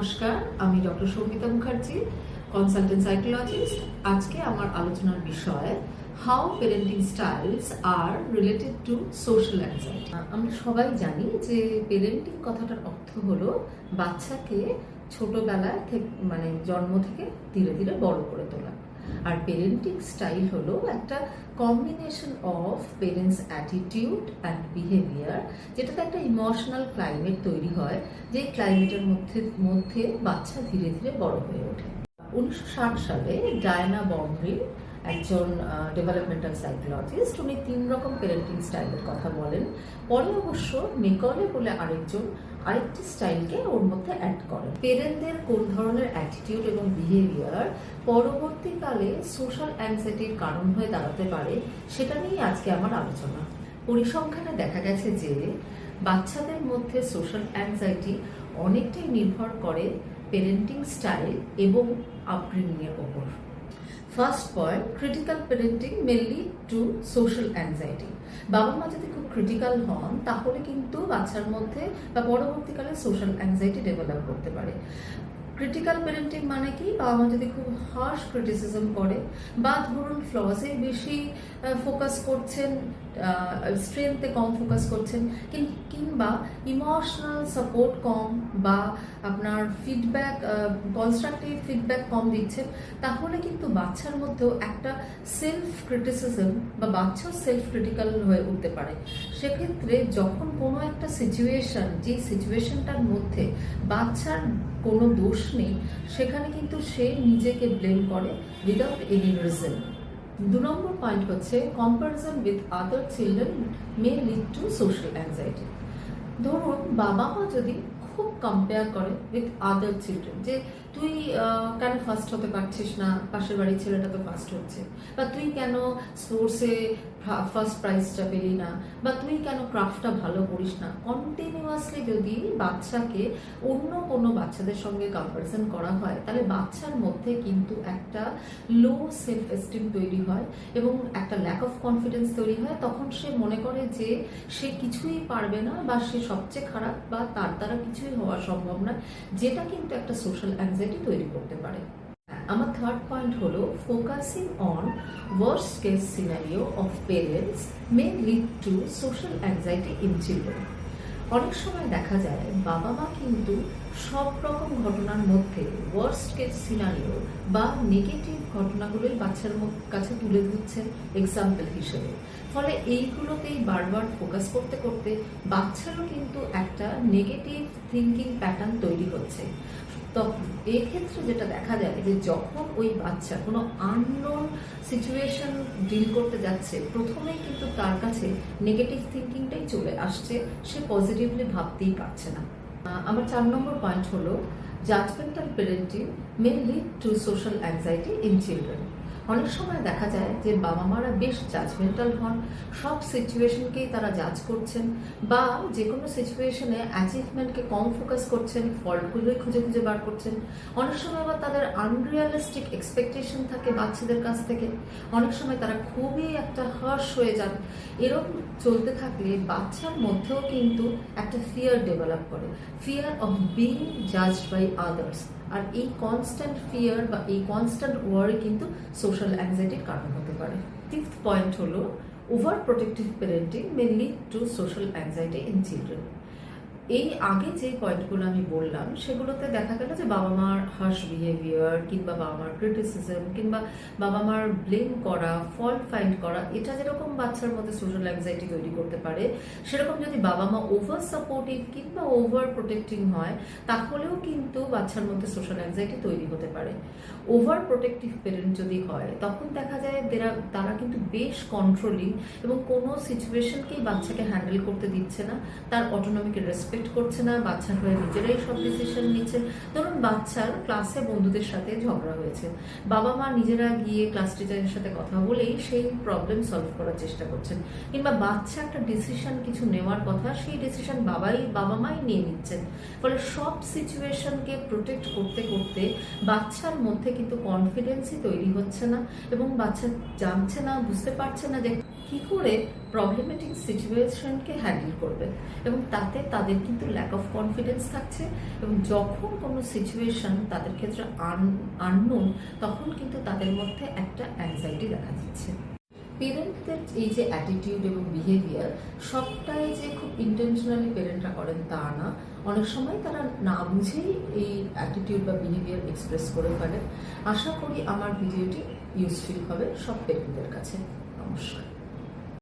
নমস্কার, আমি doctor Soumita Mukherjee, consultant psychologist. আজকে আমার আলোচনার বিষয় how parenting styles are related to social anxiety. আমরা সবাই জানি যে প্যারেন্টিং কথাটার অর্থ হলো বাচ্চাকে ছোটবেলায় থেকে জন্ম থেকে ধীরে ধীরে বড় করে তোলা। আর প্যারেন্টিং স্টাইল হলো একটা combination of parents attitude and behaviour, যেটাতে একটা ইমোশনাল ক্লাইমেট তৈরি হয়, যে ক্লাইমেটের মধ্যে বাচ্চা ধীরে ধীরে বড় হয়ে ওঠে। 1960 সালে ডায়ানা বমরি, একজন ডেভেলপমেন্টাল সাইকোলজিস্ট, উনি 3 রকম প্যারেন্টিং স্টাইলের কথা বলেন। পরে অবশ্য মেকলে বলে আরেকটি স্টাইলকে ওর মধ্যে অ্যাড করেন। পেরেন্টদের কোন ধরনের অ্যাটিটিউড এবং বিহেভিয়ার পরবর্তীকালে সোশ্যাল অ্যাংজাইটির কারণ হয়ে দাঁড়াতে পারে, সেটা নিয়ে আজকে আমার আলোচনা। পরিসংখ্যানে দেখা গেছে যে বাচ্চাদের মধ্যে সোশ্যাল অ্যাংজাইটি অনেকটাই নির্ভর করে প্যারেন্টিং স্টাইল এবং আপব্রিঙ্গিংয়ের ওপর। First point, critical parenting may lead to social anxiety. বাবা মা যদি খুব ক্রিটিক্যাল হন, তাহলে কিন্তু বাচ্চার মধ্যে বা পরবর্তীকালে সোশ্যাল অ্যাংজাইটি ডেভেলপ করতে পারে। ক্রিটিক্যাল প্যারেন্টিং মানে কি? বাবা মা যদি খুব হার্শ ক্রিটিসিজম করে, বা ধরুন ফ্লসে বেশি ফোকাস করছেন, স্ট্রেংথে কম ফোকাস করছেন, কিংবা ইমোশনাল সাপোর্ট কম, বা আপনার ফিডব্যাক, কনস্ট্রাকটিভ ফিডব্যাক কম দিচ্ছেন, তাহলে কিন্তু বাচ্চার মধ্যেও একটা সেলফ ক্রিটিসিজম বা বাচ্চাও সেলফ ক্রিটিক্যাল হয়ে উঠতে পারে। সেক্ষেত্রে যখন কোনো একটা সিচুয়েশন, যে সিচুয়েশনটার মধ্যে বাচ্চার কোনো দোষ নেই, সেখানে কিন্তু সে নিজেকে ব্লেম করে উইদাউট এনি রিজন। 2 নম্বর পয়েন্ট হচ্ছে comparison with other children May lead to social anxiety. ধরুন বাবা মা যদি খুব কম্পেয়ার করে উইথ আদার চিলড্রেন, যে তুই কেন ফার্স্ট হতে পারছিস না, পাশের বাড়ির ছেলেটা তো ফার্স্ট হচ্ছে, বা তুই কেন স্পোর্টসে ফার্স্ট প্রাইজটা পেলি না, বা তুই কেন ক্রাফটটা ভালো করিস না। কন্টিনিউয়াসলি যদি বাচ্চাকে অন্য কোনো বাচ্চাদের সঙ্গে কম্পারিজন করা হয়, তাহলে বাচ্চার মধ্যে কিন্তু একটা লো সেলফ এস্টিম তৈরি হয় এবং একটা ল্যাক অফ কনফিডেন্স তৈরি হয়। তখন সে মনে করে যে সে কিছুই পারবে না, বা সে সবচেয়ে খারাপ, বা তার দ্বারা কিছুই হওয়া সম্ভব নয়, যেটা কিন্তু একটা সোশ্যাল অ্যাংজাইটি তৈরি করতে পারে। আমার থার্ড পয়েন্ট হলো focusing on worst case scenario of parents May lead to social anxiety in children. অনেক সময় দেখা যায় বাবা মা কিন্তু সব রকম ঘটনার মধ্যে ওয়ার্স্ট কেস সিনারিও বা নেগেটিভ ঘটনাগুলোই বাচ্চার কাছে তুলে ধরছেন এক্সাম্পল হিসেবে। ফলে এইগুলোতেই বারবার ফোকাস করতে করতে বাচ্চারও কিন্তু একটা নেগেটিভ থিঙ্কিং প্যাটার্ন তৈরি হচ্ছে। তো এক্ষেত্রে যেটা দেখা যায় যে যখন ওই বাচ্চা কোনো আননোন সিচুয়েশন ডিল করতে যাচ্ছে, প্রথমেই কিন্তু তার কাছে নেগেটিভ থিঙ্কিংটাই চলে আসছে, সে পজিটিভলি ভাবতেই পারছে না। আমার 4 নম্বর পয়েন্ট হলো judgmental parenting may lead to social anxiety in children. অনেক সময় দেখা যায় যে বাবা মারা বেশ জাজমেন্টাল হন, সব সিচুয়েশনকেই তারা জাজ করছেন, বা যে কোনো সিচুয়েশনে অ্যাচিভমেন্টকে কম ফোকাস করছেন, ফল্টগুলোই খুঁজে খুঁজে বার করছেন। অনেক সময় আবার তাদের আনরিয়ালিস্টিক এক্সপেকটেশন থাকে বাচ্চাদের কাছ থেকে, অনেক সময় তারা খুবই একটা হার্শ হয়ে যান। এরকম চলতে থাকলে বাচ্চার মধ্যেও কিন্তু একটা ফিয়ার ডেভেলপ করে, fear of being judged by others. আর এই কনস্ট্যান্ট ফিয়ার বা এই কনস্ট্যান্ট ওয়ারি কিন্তু সোশ্যাল অ্যাংজাইটির কারণ হতে পারে। 5th পয়েন্ট হলো over protective parenting may lead to social anxiety in children. এই আগে যে পয়েন্টগুলো আমি বললাম, সেগুলোতে দেখা গেল যে বাবা মার হার্শ বিহেভিয়ার, কিংবা বাবা মার ক্রিটিসিজম, কিংবা বাবা মার ব্লেম করা, ফল্ট ফাইন্ড করা, এটা যেরকম বাচ্চার মধ্যে সোশ্যাল অ্যাংজাইটি তৈরি করতে পারে, সেরকম যদি বাবা মা ওভার সাপোর্টিভ কিংবা ওভার প্রোটেক্টিং হয়, তাহলেও কিন্তু বাচ্চার মধ্যে সোশ্যাল অ্যাংজাইটি তৈরি হতে পারে। ওভার প্রোটেক্টিভ প্যারেন্ট যদি হয়, তখন দেখা যায় তারা কিন্তু বেশ কন্ট্রোলিং, এবং কোনো সিচুয়েশনকেই বাচ্চাকে হ্যান্ডেল করতে দিচ্ছে না, তার অটোনমিকে রেসপেক্ট করছে না, বাচ্চার হয়ে নিজেরাই সব ডিসিশন নিচ্ছে। ধরুন বাচ্চার ক্লাসে বন্ধুদের সাথে ঝগড়া হয়েছে, বাবা মা নিজেরা গিয়ে ক্লাস টিচারের সাথে কথা বলেই সেই প্রবলেম সলভ করার চেষ্টা করছেন, কিংবা বাচ্চা একটা ডিসিশন কিছু নেওয়ার কথা, সেই ডিসিশন বাবা মাই নিয়ে নিচ্ছেন। ফলে সব সিচুয়েশনকে প্রোটেক্ট করতে করতে বাচ্চার মধ্যে কিন্তু কনফিডেন্সই তৈরি হচ্ছে না, এবং বাচ্চা জানছে না, বুঝতে পারছে না যে কি করে প্রবলেমেটিক সিচুয়েশনকে হ্যান্ডেল করবে, এবং তাতে তাদের কিন্তু ল্যাক অফ কনফিডেন্স থাকছে, এবং যখন কোনো সিচুয়েশন তাদের ক্ষেত্রে আননোন তখন কিন্তু তাদের মধ্যে একটা অ্যাংজাইটি দেখা দিচ্ছে। পেরেন্টদের এই যে অ্যাটিটিউড এবং বিহেভিয়ার সবটাই যে খুব ইন্টেনশনালি পেরেন্টরা করেন তা না, অনেক সময় তারা না বুঝেই এই অ্যাটিটিউড বা বিহেভিয়ার এক্সপ্রেস করে ফেলে। আশা করি আমার ভিডিওটি ইউজফুল হবে সব পেরেন্টদের কাছে। নমস্কার।